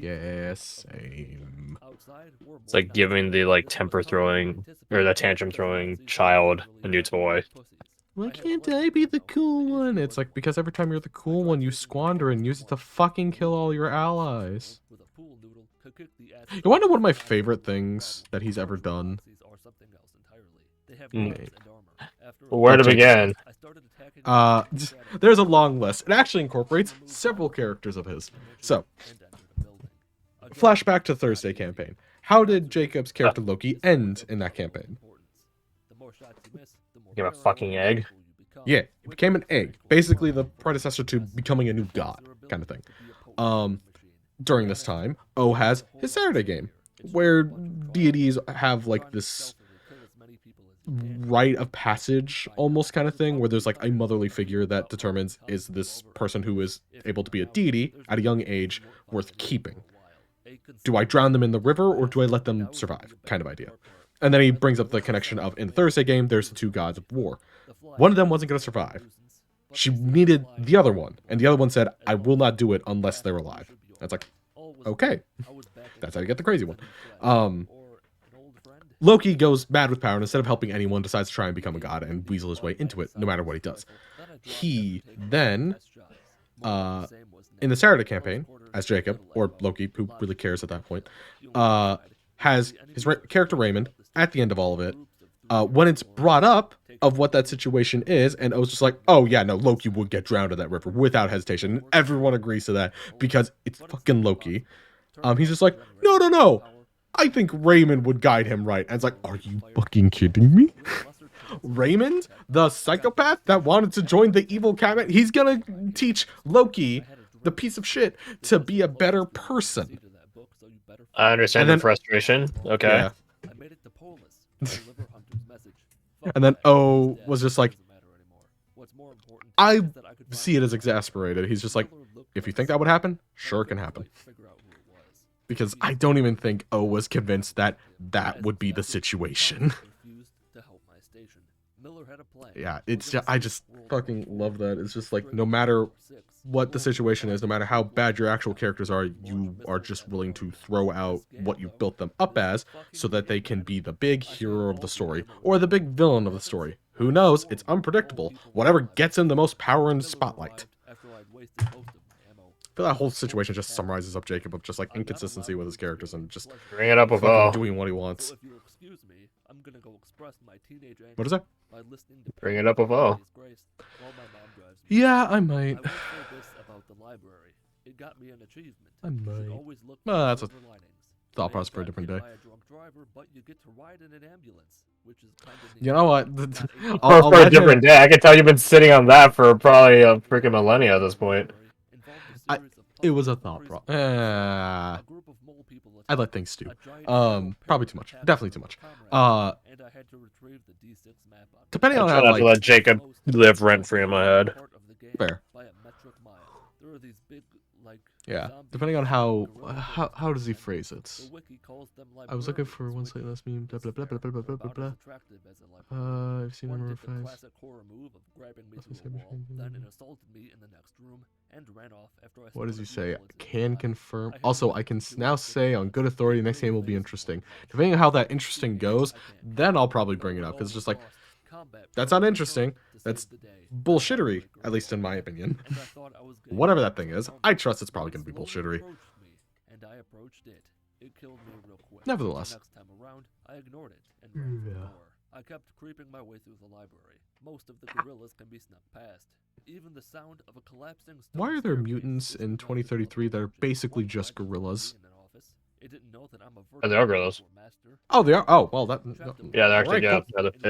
Yeah, same. It's like giving the like temper throwing or the tantrum throwing child a new toy. Why can't I be the cool one? It's like, because every time you're the cool one, you squander and use it to fucking kill all your allies. You wanna know one of my favorite things that he's ever done? Where to Jacob. begin? There's a long list. It actually incorporates several characters of his. So, flashback to Thursday campaign. How did Jacob's character Loki end in that campaign? Give a fucking egg. Yeah, he became an egg, basically the predecessor to becoming a new god, kind of thing. During this time, O has his Saturday game, where deities have like this rite of passage almost kind of thing, where there's like a motherly figure that determines, is this person who is able to be a deity at a young age worth keeping? Do I drown them in the river or do I let them survive? Kind of idea. And then he brings up the connection of, in the Thursday game, there's the two gods of war. One of them wasn't going to survive. She needed the other one, and the other one said, I will not do it unless they're alive. That's like, okay. That's how you get the crazy one. Loki goes mad with power, and instead of helping anyone, decides to try and become a god and weasel his way into it, no matter what he does. He then, in the Saturday campaign, as Jacob, or Loki, who really cares at that point, has his character Raymond at the end of all of it. When it's brought up of what that situation is, and O's just like, oh yeah, no, Loki would get drowned in that river without hesitation. And everyone agrees to that because it's fucking Loki. He's just like, no. I think Raymond would guide him right. And it's like, are you fucking kidding me? Raymond, the psychopath that wanted to join the evil cabinet, he's gonna teach Loki, the piece of shit, to be a better person. I understand the frustration. Okay. Yeah. And then O was just like, I see it as exasperated. He's just like, if you think that would happen, sure it can happen. Because I don't even think O was convinced that that would be the situation. Yeah, it's I just fucking love that. It's just like, no matter what the situation is, no matter how bad your actual characters are, you are just willing to throw out what you built them up as so that they can be the big hero of the story or the big villain of the story. Who knows? It's unpredictable. Whatever gets him the most power and spotlight. I feel that whole situation just summarizes up Jacob of just like inconsistency with his characters and just bring it up with O. Doing what he wants. What is that? Bring it up with O. Yeah, I might. I might. Well, that's a thought process for a different day. You know what? For a different day. I can tell you've been sitting on that for probably a freaking millennia at this point. It was a thought process. I let things stew. Probably too much. Definitely too much. Depending on how I let Jacob live rent free in my head. Fair. Yeah. Depending on how does he phrase it? I was looking for one site last meme. Blah blah blah blah blah blah blah blah. I've seen him reference. What does he say? Can confirm. Also, I can now say on good authority the next game will be interesting. Depending on how that interesting goes, then I'll probably bring it up. Because it's just like, that's not interesting. That's bullshittery, at least in my opinion. Whatever that thing is, I trust it's probably going to be bullshittery. Nevertheless. I kept creeping my way through the library. Most of the gorillas can be snuck past. Even the sound of a collapsing stone. Why are there mutants in 2033 that are basically just gorillas? Oh, they are gorillas. Oh, they are. Oh, well, that. Yeah, they're actually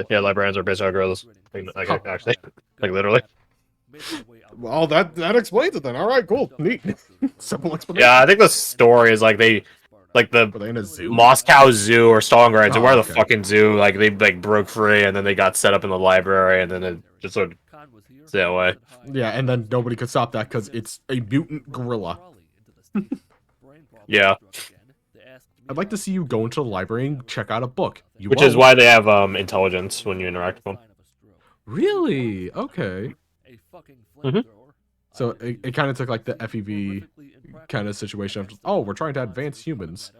yeah, librarians are basically gorillas. Like actually, like literally. Well, that explains it then. All right, cool, neat, simple explanation. Yeah, I think the story is like they. Like the in a zoo? Moscow Zoo or Stalingrad Zoo, where the fucking zoo, like they like broke free and then they got set up in the library and then it just sort of stay that way. Yeah, and then nobody could stop that because it's a mutant gorilla. Yeah. I'd like to see you go into the library and check out a book. Which is why they have intelligence when you interact with them. Really? Okay. Mm-hmm. So it kind of took like the FEV kind of situation of, oh, we're trying to advance humans,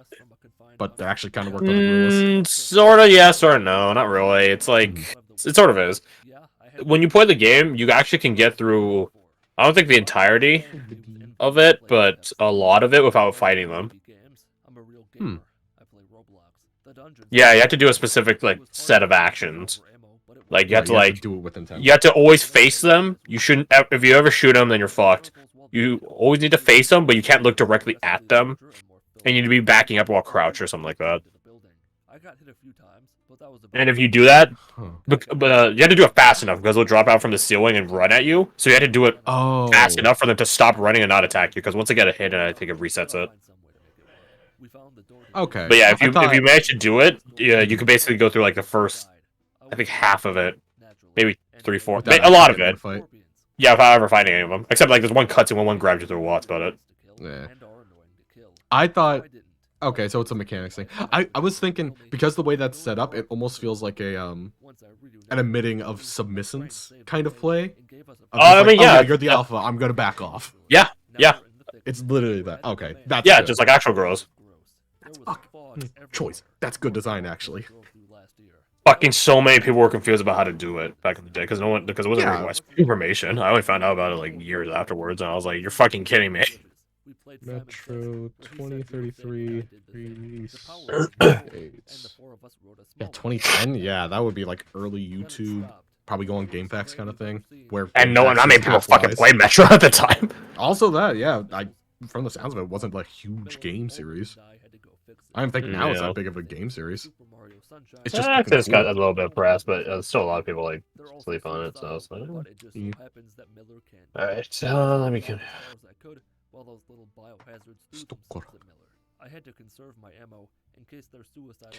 but they actually kind of worked on the gorillas. Sort of yes or no, not really. It's like it sort of is. When you play the game, you actually can get through. I don't think the entirety of it, but a lot of it without fighting them. Yeah, you have to do a specific like set of actions. Like you have to like do it with intent. you have to always face them. You shouldn't. If you ever shoot them, then you're fucked. You always need to face them, but you can't look directly at them. And you need to be backing up while crouched or something like that. And if you do that, but you have to do it fast enough because they'll drop out from the ceiling and run at you. So you had to do it fast enough for them to stop running and not attack you. Because once they get a hit, I think it resets it. Okay. But yeah, if you manage to do it, yeah, you can basically go through like the first, I think half of it, maybe 3/4, a lot of it. Yeah, without ever fighting any of them, except like there's one cutscene when one grabs you through a wall. That's about it. Yeah. I thought. Okay, so it's a mechanics thing. I was thinking because the way that's set up, it almost feels like an admitting of submissive kind of play. I mean, yeah, you're the alpha. I'm gonna back off. Yeah, yeah. It's literally that. Okay, that's yeah, good. just like actual girls. Choice. That's good design, actually. Fucking so many people were confused about how to do it back in the day because it wasn't really much information. I only found out about it like years afterwards, and I was like, "You're fucking kidding me." Metro 2033 release. Yeah, 2010. Yeah, that would be like early YouTube, probably going GameFAQs kind of thing. Where and not many people fucking played Metro at the time. Also, that from the sounds of it, wasn't like a huge game series. I don't think now it's that big of a game series. It's just it's got a little bit of press, but still a lot of people like sleep on it. So, all right, so let me. While those little biohazard students at Miller. I had to conserve my ammo in case their suicide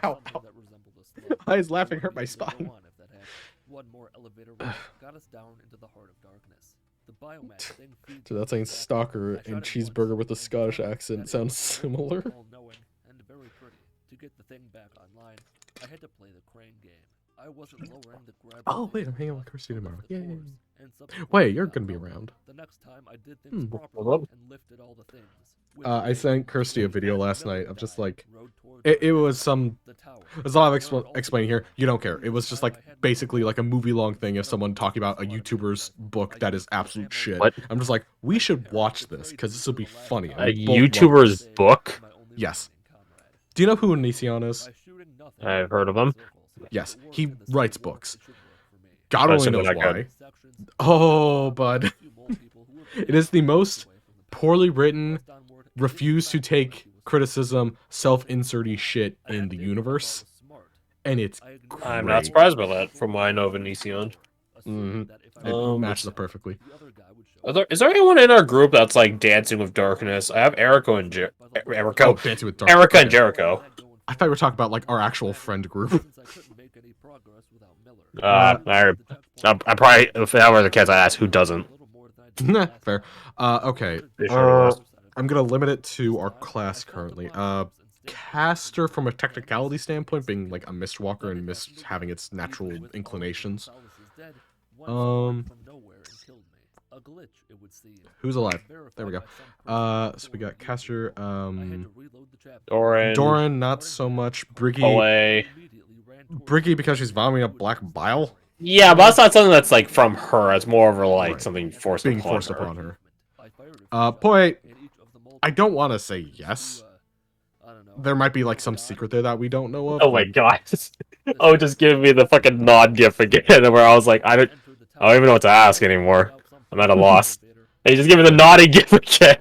Ow. Why is laughing hurt my spine? One more elevator got us down into the heart of darkness. The biomass thing Dude, that saying stalker and cheeseburger with a Scottish accent sounds similar. And very pretty. To get the thing back online, I had to play the crane game. I wasn't lowering the grab. Oh wait, I'm hanging out with Kirsty tomorrow. Yay. Wait, you're gonna be around. The next time I did things properly and lifted all the things. I sent Kirsty a video last night of just like it was some. There's a lot of explaining here. You don't care. It was just like basically like a movie long thing of someone talking about a YouTuber's book that is absolute shit. What? I'm just like, we should watch this because this will be funny. A YouTuber's book? Yes. Do you know who Onision is? I've heard of him. Yes, he writes books. God only knows why. Oh, bud. It is the most poorly written, refuse to take criticism, self-inserty shit in the universe. And it's great. I'm not surprised by that, from what I know of Onision. It matches up perfectly. Is there anyone in our group that's like Dancing with Darkness? I have Erica and Dancing with Darkness. Erica and Jericho. I thought we were talking about like our actual friend group. I probably, if that were the case, I'd ask who doesn't. Fair. Okay. I'm gonna limit it to our class currently. Caster, from a technicality standpoint, being like a Mistwalker and Mist having its natural inclinations. Who's alive? There we go. So we got Caster. Doran, not so much. Briggy. Briggy because she's vomiting up black bile. Yeah, but that's not something that's like from her. It's more of like something being forced upon her. Poi, I don't want to say yes. There might be like some secret there that we don't know of. Oh my god! Oh, just give me the fucking nod gif again, where I was like, I don't even know what to ask anymore. I'm at a loss. Hey, just give me the naughty gif again.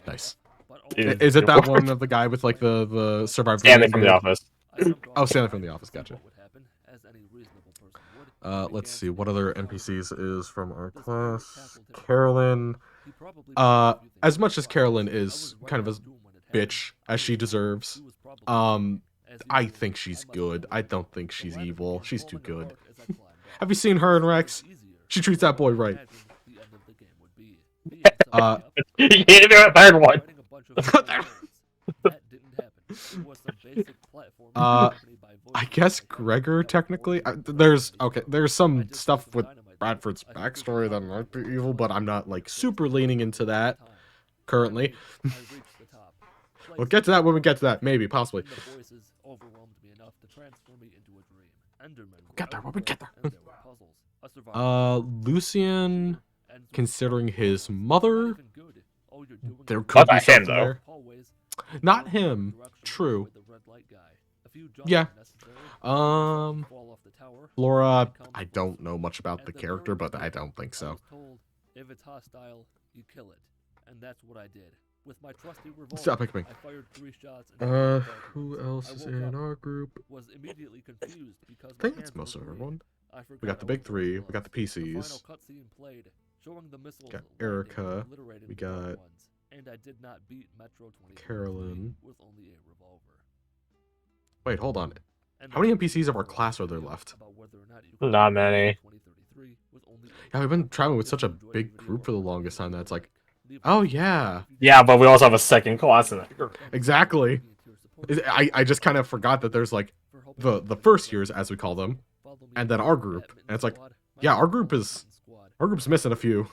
Nice. Is it that one of the guy with like the survivor? Stanley from The Office. Oh, Stanley from The Office. Gotcha. Let's see what other NPCs is from our class. Carolyn. As much as Carolyn is kind of a bitch as she deserves, I think she's good. I don't think she's evil. She's too good. Have you seen her and Rex? She treats that boy right. You can't do a third one. I guess Gregor technically. There's some stuff with Bradford's backstory that might be evil, but I'm not like super leaning into that currently. We'll get to that when we get to that, maybe, possibly. The voices overwhelmed me enough to transform me into a dream. Endermen were Get there when we get there. everywhere, and there were puzzles. I survived Lucian, and considering his not mother, even good. All you're doing there is could Not be him, something though. there. hallways, Not follow him. the direction True. with the red light guy. A few jumps Yeah. are necessary. Um, Fall off the tower. Flora, Becomes I don't know forceful. much about And the the character, third but I mistake, don't think I so. was told, if it's hostile, you kill it. And that's what I did. With my trusty revolver, Stop picking me. I fired 3 shots into the darkness. Who else I is woke in up, our group? was immediately confused because I think my it's hands most were of green. everyone. I We forgot got the I big was wearing three. We got the gloves. The PCs. final cutscene played, showing the missiles Got landing, Erica. obliterating We the dark got ones. And I did not beat Metro 2033 Carolyn. with only a revolver. Wait, hold on. And How many the NPCs of our final class are there video left? about whether or not you can Not beat many. 2033 with only a Yeah, we've been revolver. traveling with If such you a enjoyed big the video, group for the leave a longest time that it's like, leave a oh comment yeah, if you Yeah, did. but we also have a second class in that group. exactly. Thank you I just kind of forgot that there's like for helping the me the with first this years, project. as we call them, Follow me and then on our Twitter group, at and it's like, Mitten Squad. yeah, My our name group is is Mitten Squad. our group's missing a few,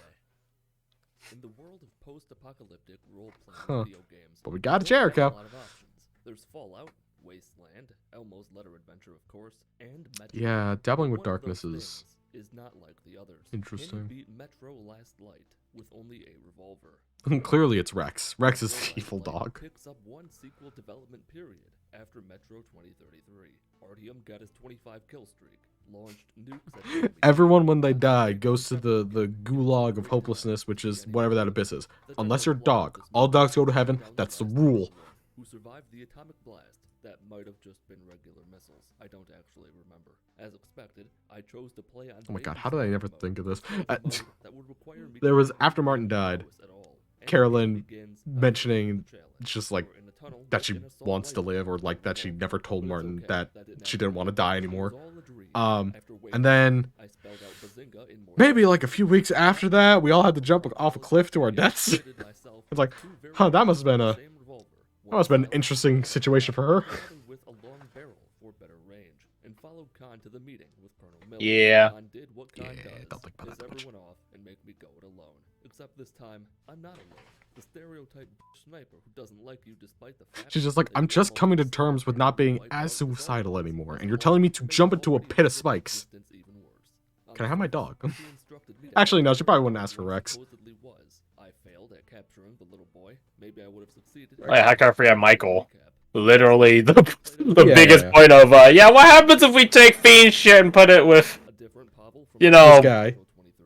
In the world of post-apocalyptic role-playing Huh. video games, but we got a don't have Jericho. a lot of options. There's Fallout, Wasteland, Elmo's Letter Adventure, of course, and Metro. Yeah, dabbling with One of darkness those is things is not like the others. interesting. Can you beat Metro Last Light with only a revolver? Clearly it's Rex. Rex is Metro the evil Last Light dog. Picks up one sequel development period after Metro 2033. Artyom got his 25 kill streak. Launched nukes at enemy Everyone, when they targets, die, goes to defeated the gulag of hopelessness, which is whatever that abyss is. The Unless direct you're a plot of dog. this All movie dogs go to is heaven. Dallas That's the Last rule. Astronaut who survived the atomic blast that might have just been regular missiles. I don't actually remember. As expected, I chose to play on Oh my god, Baby how did I Stealth never mode, think of this? a mode that would require me There to was, not after use Martin the died, powers at all, and the Carolyn game begins mentioning after the just challenge. like We're in a tunnel that with she an assault wants to rifle live, or and like that she revolver. never told But it's Martin okay, that didn't she happen. didn't want to die It was anymore. all a dream. Um, After waiting and then I spelled out Bazinga in more maybe like a sentences. few weeks after that, we all had to jump off a cliff to our deaths. It's like, huh, that must have been a that must have been an interesting situation for her. With a long barrel for better range, and followed Khan to the meeting with Colonel Miller. Yeah. Khan did what Khan Yeah, does, don't think about is that too much. everyone off and make me go it alone. Except this time, I'm not alone. The stereotype sniper who doesn't like you despite the fact She's just that like, they I'm were just almost coming to certain terms with you not being wiped as out the suicidal Soviets. anymore, and This you're telling me all to made jump into a already pit of horrific spikes. existence even worse. On Can I the have my surface, dog? she instructed me to Actually, no, find she probably where wouldn't ask for Miller Rex. supposedly was. I failed at capturing the little boy. Maybe I would have succeeded. Wait, how can I forget Michael? Recap. Literally the Yeah, biggest yeah. point of yeah, what happens if we take fiend shit and put it with A different Pavel from you know, This guy.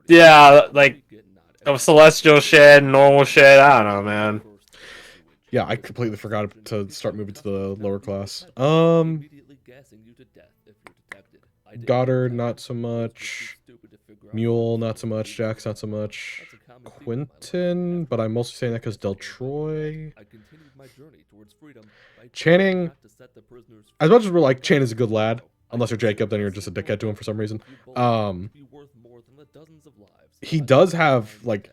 yeah, like of celestial shit, normal shit, I don't know, man. Yeah, I completely forgot to start moving to the lower class. Goddard, not so much. Mule, not so much. Jax, not so much. Quentin, but I'm mostly saying that because Del Troy. Channing, as much as we're like, Chan is a good lad, unless you're Jacob, then you're just a dickhead to him for some reason. He does have, like,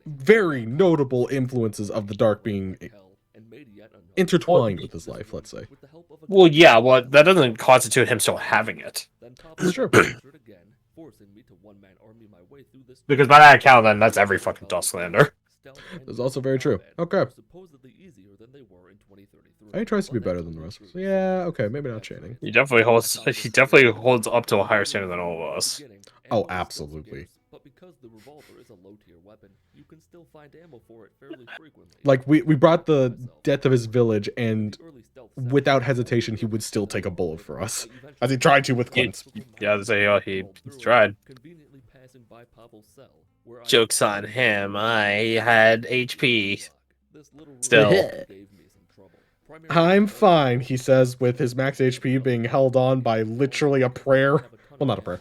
very notable influences of the dark being intertwined with his life, let's say. Well, yeah, well, that doesn't constitute him still having it. It's true. Because by that account, then that's every fucking Dustlander. That's also very true. Okay. He tries to be better than the rest of us. Yeah, okay, maybe not Channing. He definitely holds up to a higher standard than all of us. Oh, absolutely. But because the revolver is a low-tier weapon, you can still find ammo for it fairly frequently. Like, we brought the death of his village, and without hesitation, he would still take a bullet for us. As he tried to with Clint's. Yeah, he tried. Conveniently passing by Pavel's cell, where I Joke's on found him, I had HP. This little Still. room gave me some trouble. Primarily I'm because fine, I he says, with his max HP being held on by literally a prayer. Well, not a prayer.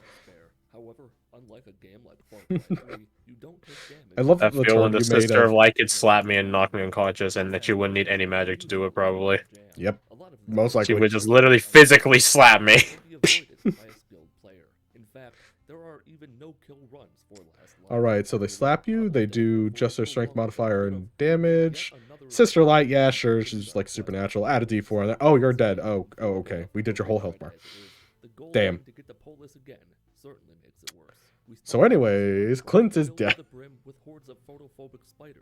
However, unlike a game like Far Cry 3, you don't take damage. I love That the feel when term the you made sister of of... light could slap me and knock me unconscious, and that you wouldn't need any magic to do it, probably. Yep, most She likely. would just literally physically slap me. Alright, so they slap you, they do just their strength modifier and damage. Sister Light, yeah, sure, she's like supernatural. Add a d4 on there. Oh, you're dead. Oh, okay. We did your whole health bar. Damn. So anyways, Clint is dead.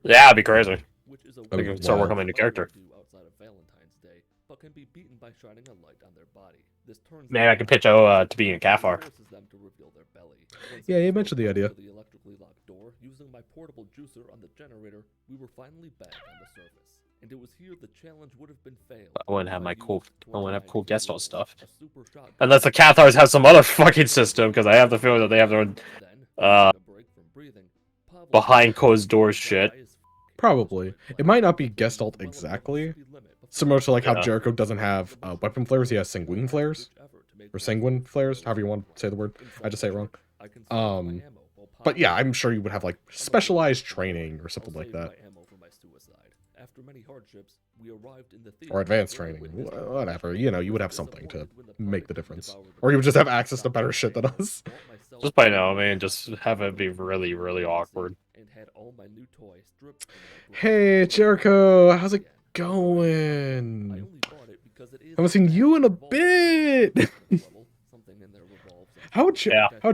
Yeah, it'd be crazy. Which is a That'd be weird start working on my new character. do outside of Valentine's Day, but can be beaten by shining a light on their body. This turns Maybe them I could pitch to being a Cathar. forces them to reveal their belly. Once Yeah, I you was mentioned the open idea. to the electrically locked door, using my portable juicer on the generator, we were finally back on the surface. And it was here the challenge would have been failed. I wouldn't have if my used cool- I wouldn't have cool 29 guest kilo, star stuff. a super shotgun. Unless the Cathars have some other fucking system, because I have the feeling that they have their own Then, uh, taking a break from breathing, Pablo behind closed doors shit. dry as f- Probably. It might not be Gestalt exactly. Similar to like how Yeah. Jericho doesn't have weapon flares, he has sanguine flares. Or sanguine flares, however you want to say the word. I just say it wrong. But yeah, I'm sure you would have like specialized training or something like that. Or advanced training. Whatever. You know, you would have something to make the difference. Or you would just have access to better shit than us. Just by now, man, just have it be really, really awkward. Hey, Jericho, how's it going? Haven't seen you in a bit. How'd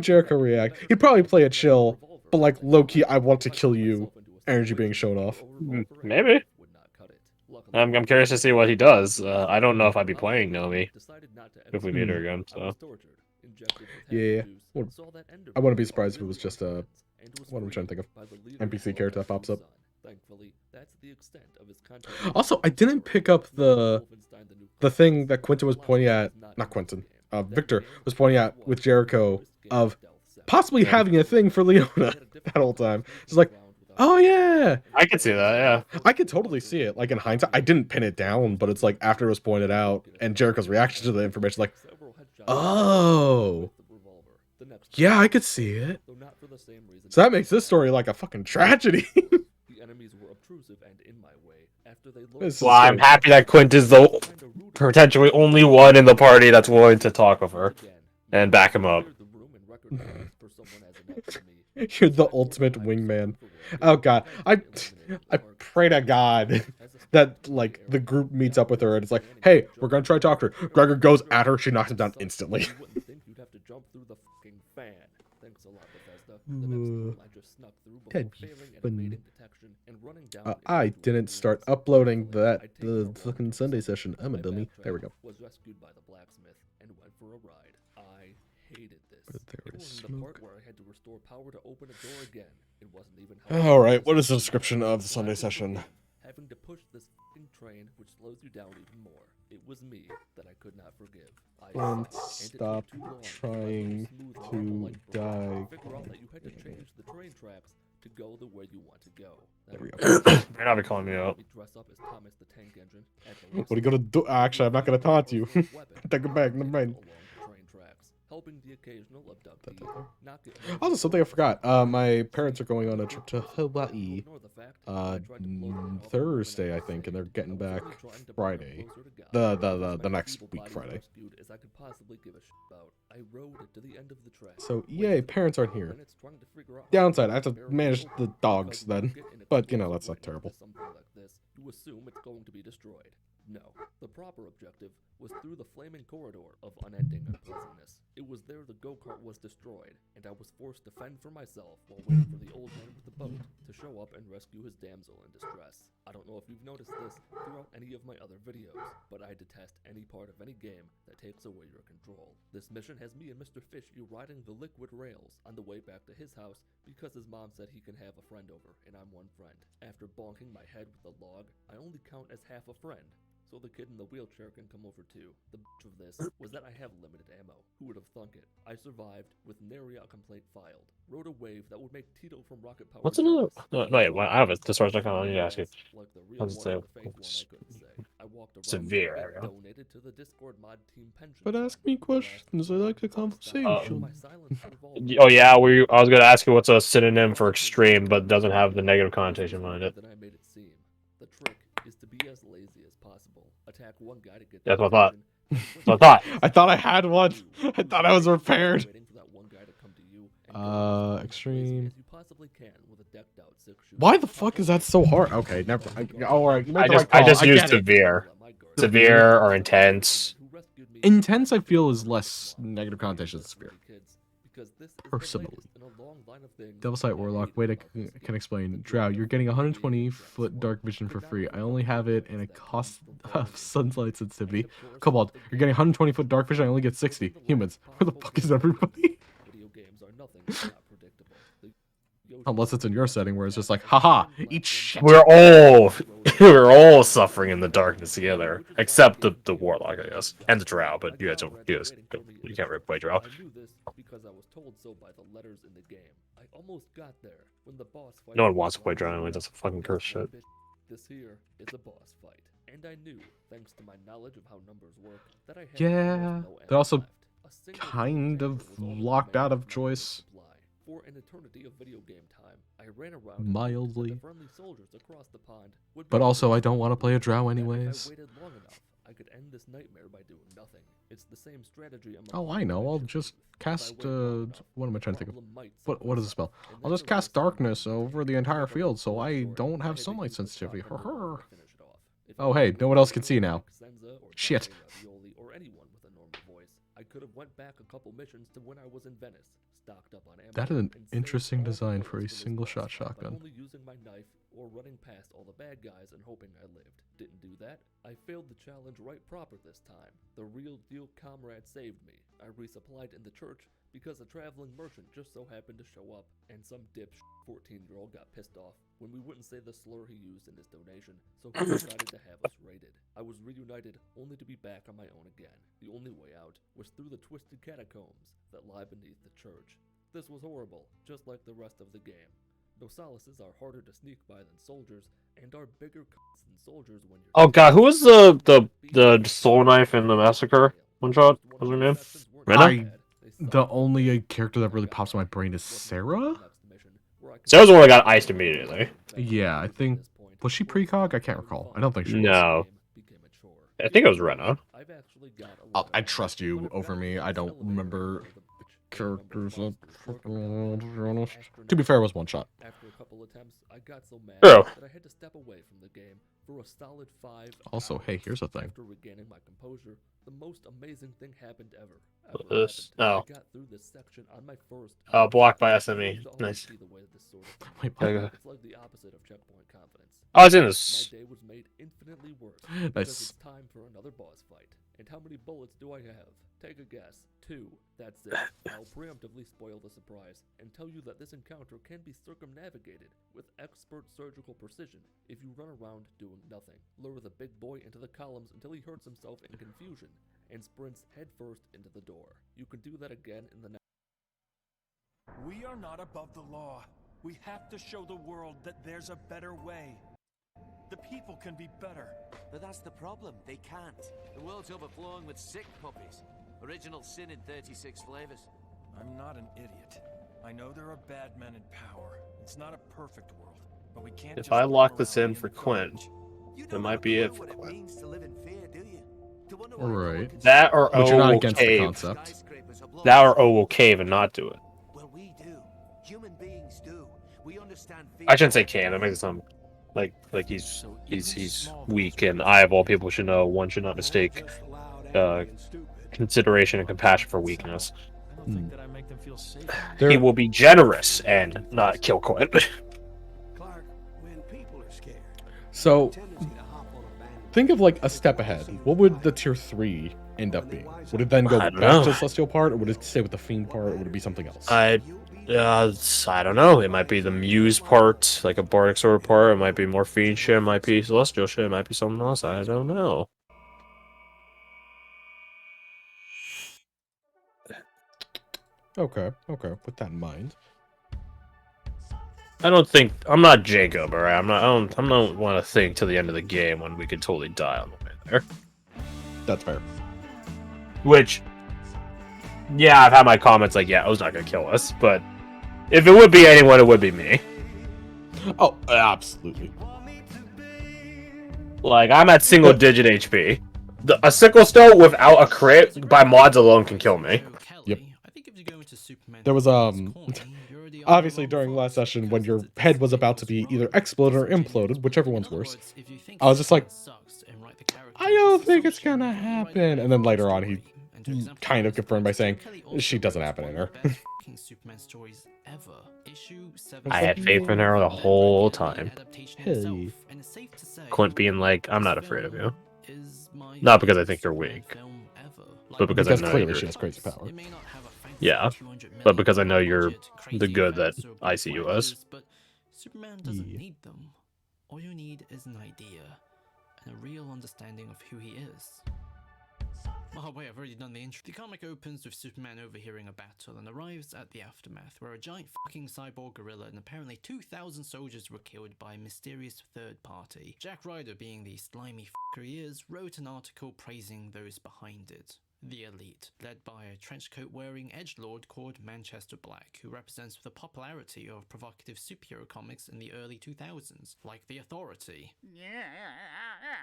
Jericho react? He'd probably play it chill, but like low-key, I want to kill you. Energy being shown off. Maybe. I'm curious to see what he does. I don't know if I'd be playing Nomi if we meet her again. So Yeah. I wouldn't be surprised if it was just what am I trying to think of? NPC character that pops up. Also, I didn't pick up the thing that Quentin was pointing at. Not Quentin. Victor was pointing at with Jericho of possibly having a thing for Leona that whole time. It's like, oh yeah, I could see that. Yeah. I could totally see it. Like in hindsight, I didn't pin it down, but it's like after it was pointed out and Jericho's reaction to the information, like, oh, yeah, I could see it. So that makes this story like a fucking tragedy. The enemies were obtrusive and in my way. After they This is Well, I'm good. happy that Quint is the potentially only one in the party that's willing to talk with her and back him up. You're the ultimate wingman. Oh god, I pray to God that like the group meets up with her and it's like, hey, we're gonna try to talk to her. Gregor goes at her, she knocks him down instantly. That'd be fun. I didn't start uploading the fucking Sunday session. I'm a dummy. There we go. Was rescued by the blacksmith and went for a ride. I hated this. But there It is wasn't the smoke. part where I had to restore power to open a door again. It wasn't even. All right, what is the description of the Sunday session? Having to push this fucking train, which slows you down even more. It was me that I could not forgive. And stop trying to die. Figure out that you had to change the train tracks to go the way you want to go. There we go. You're not be calling me out. Me dress up as Thomas the Tank Engine. What are you gonna do? Actually, I'm not gonna taunt you. Take it back, never mind. Helping the occasional abductee not get Also, something I forgot. My parents are going on a trip to Hawaii Thursday, I think, and they're getting back Friday. The next week Friday. As I could possibly give a shit about. I rode it to the end of the track. So yay, parents aren't here. Minutes trying to figure out Downside, I have to manage the dogs then. But you know, that's not terrible. Something like this, you assume it's going to be destroyed. No, the proper objective was through the flaming corridor of unending unpleasantness. It was there the go-kart was destroyed, and I was forced to fend for myself while waiting for the old man with the boat to show up and rescue his damsel in distress. I don't know if you've noticed this throughout any of my other videos, but I detest any part of any game that takes away your control. This mission has me and Mr. Fishy riding the liquid rails on the way back to his house because his mom said he can have a friend over, and I'm one friend. After bonking my head with a log, I only count as half a friend. So the kid in the wheelchair can come over too. The bitch of this was that I have limited ammo. Who would have thunk it? I survived with nary a complaint filed. Rode a wave that would make Tito from Rocket Power. What's another? No, wait, I have it. This source I need to ask you. Like the real How's it say? one, the fake one, I couldn't say. I walked around Severe and area. donated to the Discord mod team pension. But ask me questions, I like a conversation. My silence revolved Oh yeah, I was gonna ask you what's a synonym for extreme, but doesn't have the negative connotation behind it. than I made it seem. The trick is to be as lazy as possible. Attack one guy to get That's their what I thought. attention. That's what I thought. I thought I had one. I thought I was repaired. Waiting for that one guy to come to you and go as lazy Extreme. as you possibly can with a decked out six-shooter. Why the fuck is that so hard? Okay, never. Alright, you made the right I call. just used get it. severe, severe or intense. Intense, I feel, is less negative connotation than severe. Personally. Devil Sight Warlock. Wait, can explain. Drow, you're getting 120-foot dark vision for free. I only have it and it costs sunlight sensitivity. Cobalt, you're getting 120-foot dark vision. I only get 60. Humans, where the fuck is everybody? Unless it's in your setting where it's just like, haha, eat shit. We're all suffering in the darkness together, except the warlock, I guess, and the drow. But you guys don't. You can't really play drow. I knew this because I was told so by the letters in the game. I almost got there when the boss fight. No one wants to play drow anyway. That's a fucking curse shit. This here is a boss fight, and I knew, thanks to my knowledge of how numbers work, that I had Yeah, no they're also left. A single kind thing of was all that locked out of mattered choice. supply. For an eternity of video game time, I ran around and Mildly. the friendly soldiers across the pond would But be also, I pleased don't want to play a drow that if anyways. I waited long enough, I could end this nightmare by doing nothing. It's the same strategy I'm Oh, applying I know. to I'll Witcher just 2. If I cast, wait long enough, what am I the trying to think of? problem might What is the spell? subside, and I'll then just the cast rest will darkness follow. over the To entire make a field, long so I story don't short, I have had to sunlight use the sensitivity. shotgun round Her. to finish it off. If Oh, I hey, wanted no one to else can go see now. like Senza or Shit. Dante Ravioli or anyone with a normal voice, I could have went back a couple missions to when I was in Venice, stocked up on ammo. That is an and saved interesting all the design for a bullets this single-shot boss fight by shotgun. only using my knife or running past all the bad guys and hoping I lived. Didn't do that. I failed the challenge right proper this time. The real deal comrade saved me. I resupplied in the church because a traveling merchant just so happened to show up, and some dipshit 14-year-old got pissed off when we wouldn't say the slur he used in his donation, so he decided to have us raided. I was reunited only to be back on my own again. The only way out was through the twisted catacombs that lie beneath the church. This was horrible, just like the rest of the game. Nosalises are harder to sneak by than soldiers, and are bigger cunts than soldiers when you're... Oh god, who was the soul knife in the massacre one shot? What was her name? Rena? The only character that really pops in my brain is Sarah? Sarah's the one that got iced immediately. Yeah, I think... Was she precog? I can't recall. I don't think she was. No. I think it was Rena. I trust you over me. I don't remember characters that fucking, to be honest. To be fair, it was one shot. After a couple attempts, I got so mad True. that I had to step away from the game for a solid 5 Also, hours. hey, here's the thing. After regaining my composure, the most amazing thing happened ever. This- oh. I got through this section on my first. Blocked by It SME. used to always Nice. be the way this sort of thing. Wait, what? Okay. It's like the opposite of checkpoint confidence. Oh, it's in My this. day was made infinitely worse because Nice. it's time for another boss fight. And how many bullets do I have? Take a guess. 2. That's it. I'll preemptively spoil the surprise and tell you that this encounter can be circumnavigated with expert surgical precision if you run around doing nothing. Lure the big boy into the columns until he hurts himself in confusion and sprints headfirst into the door. You can do that again in the next. We are not above the law. We have to show the world that there's a better way. The people can be better. But that's the problem. They can't. The world's overflowing with sick puppies. Original sin in 36 flavors. I'm not an idiot. I know there are bad men in power. It's not a perfect world, but we can't. If just I roam lock this around in for the Quinn, garbage. You That don't might have a be it clue for what it Quinn. means to live in fear, do you? To wonder why no one Right. can That see or But you're not Owl against the Cave. concept. skyscrapers are blown That or up. Owl Cave and not do it. Well, we do. Human beings do. We understand fear. I shouldn't say can. That makes it sound like he's weak, and I of all people should know one should not mistake consideration and compassion for weakness. I don't think that I make them feel safe. There, He will be generous and not kill Quinn. Clark, when people are scared, so, tendency to hop on a bandwagon. think of like a step ahead. What would the tier 3 end up being? Would it then go I back don't know. to the Celestial part, or would it stay with the Fiend part, or would it be something else? I don't know. It might be the Muse part, like a Bardic Sword part. It might be more Fiend shit. It might be Celestial shit. It might be something else. I don't know. Okay, with that in mind. I don't think I'm not Jacob, alright. I don't want to think till the end of the game when we could totally die on the way there. That's fair. Which, yeah, I've had my comments like, yeah, O's not gonna kill us, but if it would be anyone, it would be me. Oh, absolutely. Like, I'm at single digit HP. A sickle stone without a crit by mods alone can kill me. Yep. There was, obviously during last session when your head was about to be either exploded or imploded, whichever one's worse, I was just like, I don't think it's gonna happen. And then later on, he kind of confirmed by saying, she doesn't happen in her. fucking Superman stories ever. Issue 7. I had faith in her the whole time. Hell yeah. And it's safe to say Quint being like, I'm this not afraid of you. film is my Not because I favorite think you're Superman weak, film ever. but because I Because know clearly you're. she has crazy power. It may not have a fancy Yeah, 200 but million because I know you're budget, the crazy good that effects, or I see you as. actors, but Superman doesn't Yeah. need them. All you need is an idea and a real understanding of who he is. Oh wait, I've already done the intro. The comic opens with Superman overhearing a battle and arrives at the aftermath, where a giant fucking cyborg gorilla and apparently 2,000 soldiers were killed by a mysterious third party. Jack Ryder, being the slimy fucker he is, wrote an article praising those behind it. The Elite, led by a trenchcoat-wearing edgelord called Manchester Black, who represents the popularity of provocative superhero comics in the early 2000s, like The Authority.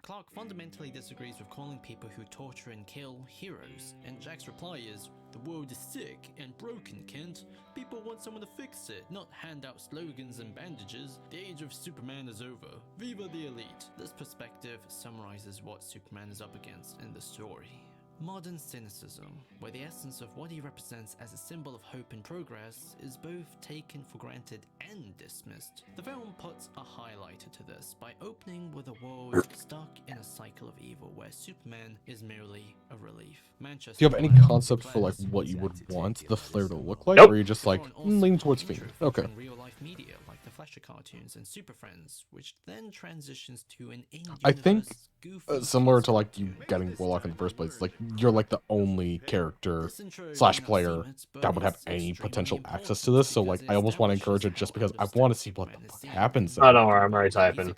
Clark fundamentally disagrees with calling people who torture and kill heroes, and Jack's reply is, "The world is sick and broken, Kent. People want someone to fix it, not hand out slogans and bandages. The age of Superman is over. Viva the Elite." This perspective summarizes what Superman is up against in the story. Modern cynicism, where the essence of what he represents as a symbol of hope and progress is both taken for granted and dismissed. The film puts a highlighter to this by opening with a world stuck in a cycle of evil where Superman is merely a relief. Manchester Do you have any Black concept for like declares what you would his want the flare to look like, Nope. or are you just like lean towards Fiend? Okay. From real-life media like the Fleischer cartoons and Super Friends, which then transitions to an I think goofy similar to like you getting Warlock in the first place, like you're like the only character slash player that would have any potential access to this. So like I almost want to encourage it just because I want to see what the fuck happens. Oh, don't worry, I'm already typing.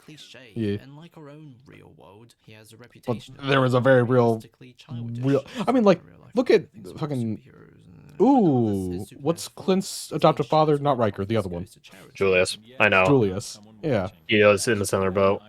Yeah. And like our own real world, he has a But reputation of there was a very being real, realistically childish. real. I mean, like Real life look at things about fucking. superheroes and- but all this Ooh, is Superman's what's fault. Clint's His adopted nation father? of Not Riker, the comics other one. goes to charity. Julius, I know. Julius. Yeah. He is in the center boat.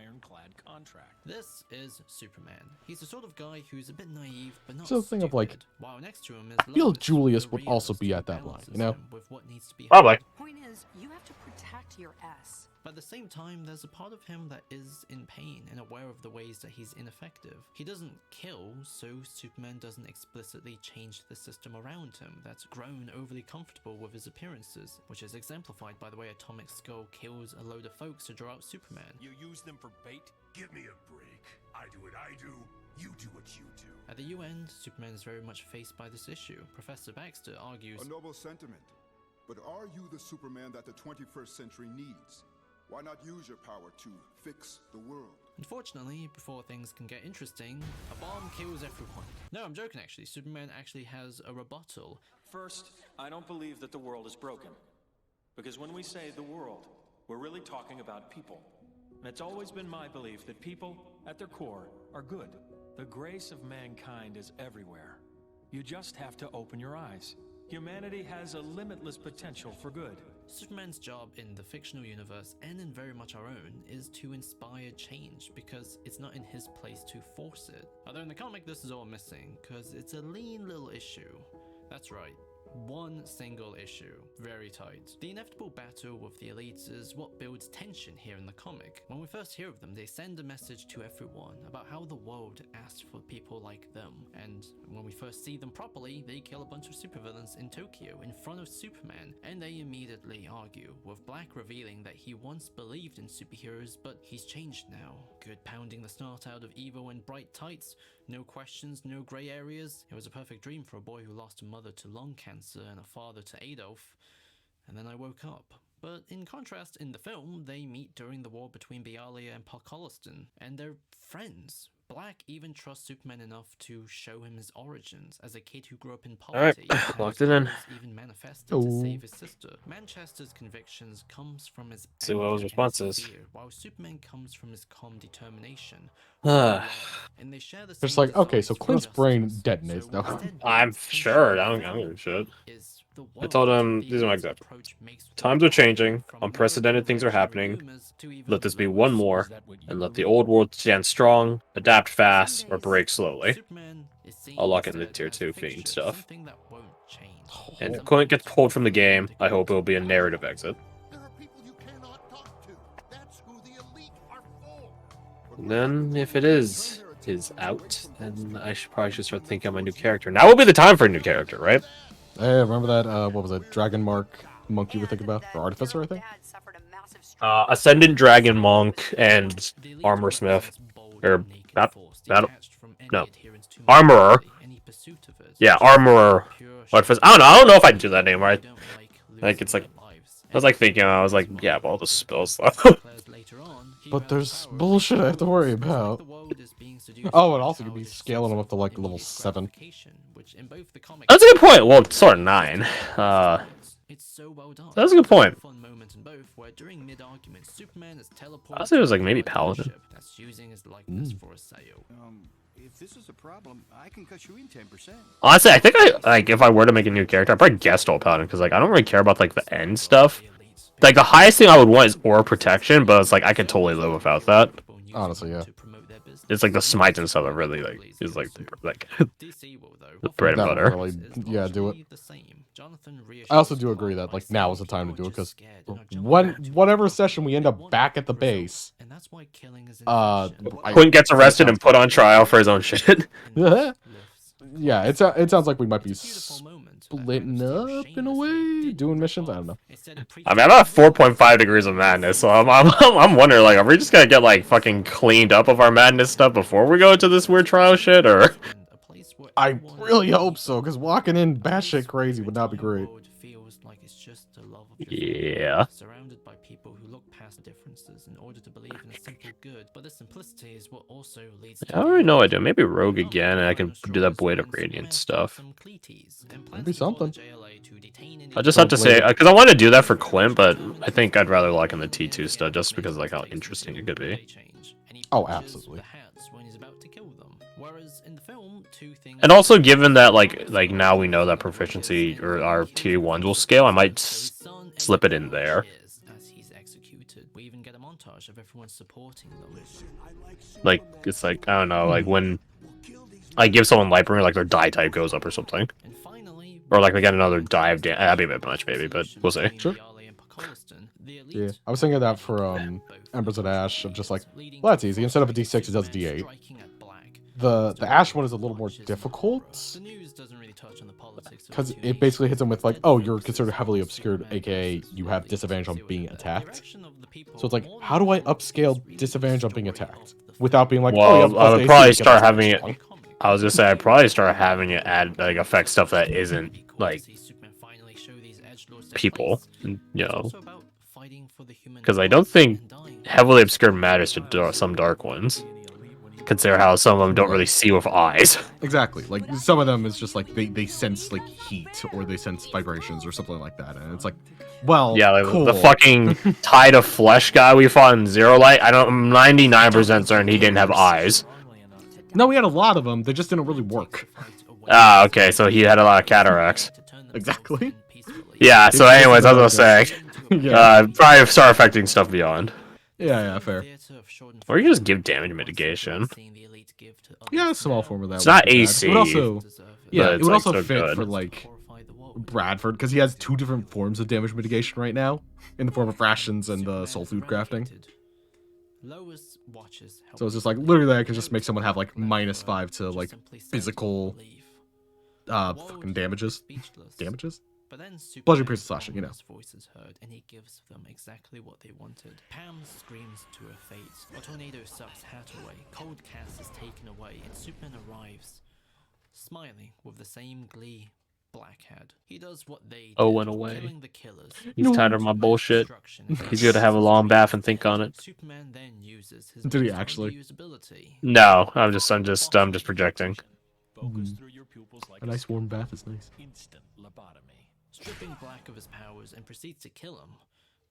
This is Superman. He's the sort of guy who's a bit naive, but not So think of, like, stupid. While next to him is I feel Lois, Julius the would also realist be who at that line, balances you know? him with what needs to be Probably. heard. Point is, you have to protect your S. But at the same time, there's a part of him that is in pain and aware of the ways that he's ineffective. He doesn't kill, so Superman doesn't explicitly change the system around him that's grown overly comfortable with his appearances, which is exemplified by the way Atomic Skull kills a load of folks to draw out Superman. You use them for bait? Give me a break. I do what I do, you do what you do. At the UN, Superman is very much faced by this issue. Professor Baxter argues, A noble sentiment. But are you the Superman that the 21st century needs? Why not use your power to fix the world? unfortunately, before things can get interesting, a bomb kills everyone. No, I'm joking actually. Superman actually has a rebuttal. First, I don't believe that the world is broken. Because when we say the world, we're really talking about people. And it's always been my belief that people, at their core, are good. The grace of mankind is everywhere. You just have to open your eyes. Humanity has a limitless potential for good. Superman's job in the fictional universe, and in very much our own, is to inspire change, because it's not in his place to force it. Although in the comic this is all missing, because it's a lean little issue. That's right. One single issue, very tight. The inevitable battle with the elites is what builds tension here in the comic. When we first hear of them, they send a message to everyone about how the world asked for people like them. And when we first see them properly, they kill a bunch of supervillains in Tokyo in front of Superman, and they immediately argue, with Black revealing that he once believed in superheroes, but he's changed now. Good pounding the snot out of evil in bright tights, no questions, no grey areas. It was a perfect dream for a boy who lost a mother to lung cancer and a father to Adolf. And then I woke up. But in contrast, in the film, they meet during the war between Bialia and Paul Colliston, and they're friends. Black even trusts Superman enough to show him his origins as a kid who grew up in poverty. Alright, and locked whose it in. goals even manifested to Oh. save his sister. Manchester's convictions comes from his See what anger his and response his is. fear, while Superman comes from his calm determination. Ah. And they share the Just same like, okay, so desires for Clint's brain justice. detonates So now. instead, I'm Black's sure. I central don't give a shit. is the I told world him, the these are my elites' examples. approach makes with Times the are changing, from unprecedented things are revolutionary happening. rumors to even Let this be rumors. one more, and let the old world stand strong, adapt fast, or break slowly. Superman is seen I'll lock in the instead tier as 2 fixture, Fiend stuff. something that won't change. And if Something Clint gets that pulled from the won't game, stick I hope with it'll be a you. narrative exit. There are people you cannot talk to. That's who the elite are for. And then, if it is out, then I probably should start thinking of my new character. Now would be the time for a new character, right? Hey, remember that? What was it? Dragon Mark monk you were thinking about, or Artificer, I think. Ascendant Dragon Monk and Armor Smith, or battle. No, Armorer. Yeah, Armorer. Artificer. I don't know if I do that anymore. Like it's like I was like thinking. I was like, yeah, but all the spells stuff. But there's bullshit I have to worry about. Oh, and also you'd be scaling them up to like level 7. That's a good point. Well, it's sort of 9. That's a good point. I was it was like maybe Paladin. If this is a problem, I can cut you in 10%. Honestly, I think if I were to make a new character, I'd probably guess Stole Paladin because like I don't really care about like the end stuff. Like the highest thing I would want is Aura Protection, but it's like I could totally live without that. Honestly, yeah. It's like the smites and stuff that really like is like the bread and butter. Really, yeah, do it. I also do agree that like now is the time to do it because whatever session we end up back at the base, Quinn gets arrested and put on trial for his own shit. Yeah, it sounds like we might be splitting up in a way, doing missions. I don't know. I mean, I'm at 4.5 degrees of madness, so I'm wondering, like, are we just gonna get like fucking cleaned up of our madness stuff before we go to this weird trial shit, or? I really hope so, because walking in batshit crazy would not be great. Yeah. Surrounded by people who look past differences in order to believe in a simple good, but this simplicity is what also leads to I already know I do. Maybe Rogue again, and I can do that Blade of Radiant stuff. Maybe something. I just have to say, because I want to do that for Quinn, but I think I'd rather lock in the T2 stuff just because like how interesting it could be. Oh, absolutely. And also, given that like now we know that proficiency or our T1s will scale, I might slip it in there. Like it's like I don't know, like when I give someone Lightbringer, like their die type goes up or something, or like they get another die of damage. That'd be a bit much, maybe, but we'll see. Sure. Yeah, I was thinking that for Embers of Ash, of just like, well, that's easy. Instead of a D6, it does D8. The Ash one is a little more difficult because it basically hits them with like, oh, you're considered heavily obscured, aka you have disadvantage on being attacked. So it's like, how do I upscale disadvantage on being attacked without being like, well, I would probably start having it. I was gonna say I'd probably start having it add like affect stuff that isn't like people, you know, because I don't think heavily obscured matters to some dark ones. Consider how some of them don't really see with eyes. Exactly. Like some of them is just like they sense like heat or they sense vibrations or something like that, and it's like, well, yeah, like cool. The fucking Tide of Flesh guy we fought in Zero Light. I'm 99% certain he didn't have eyes. No, we had a lot of them. They just didn't really work. Ah, okay, so he had a lot of cataracts. Exactly. Yeah. So, anyways, as I was saying, probably start affecting stuff beyond. Yeah, fair. Or you can just give damage mitigation. Yeah, a small form of that. It's not AC. It would also, yeah, it would also so fit good. for like Bradford because he has 2 different forms of damage mitigation right now, in the form of rations and Soul Food crafting. So it's just like literally I can just make someone have like -5 to like physical fucking damages. But then Bludgeoning, piercing, slashing, you know. voice is heard, and he gives them exactly what they wanted. Pam screams to her fate. A tornado sucks hat away. Cold Cass is taken away, and Superman arrives, smiling with the same glee Black had. He does what they did, went away. killing the killers. He's tired of my bullshit. He's gonna have a long bath and think on it. Superman then uses his Did he actually? usability. No, I'm just projecting. A nice warm bath is nice. Instant lobotomy. Stripping Black of his powers and proceeds to kill him.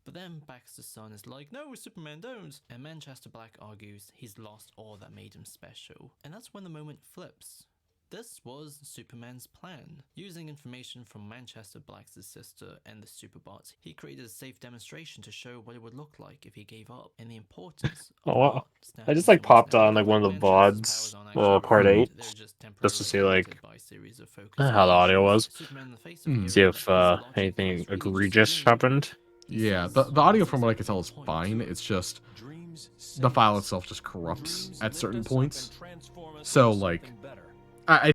But then Baxter's son is like, no, Superman, don't. And Manchester Black argues he's lost all that made him special. And that's when the moment flips. This was Superman's plan. Using information from Manchester Black's sister and the Superbots, he created a safe demonstration to show what it would look like if he gave up, and the importance of Oh wow. I just like popped on like one of the VODs, part 8, just to see like how the audio was. See if anything egregious happened. Yeah, the audio from what I can tell is fine. It's just the file itself just corrupts at certain points. So like I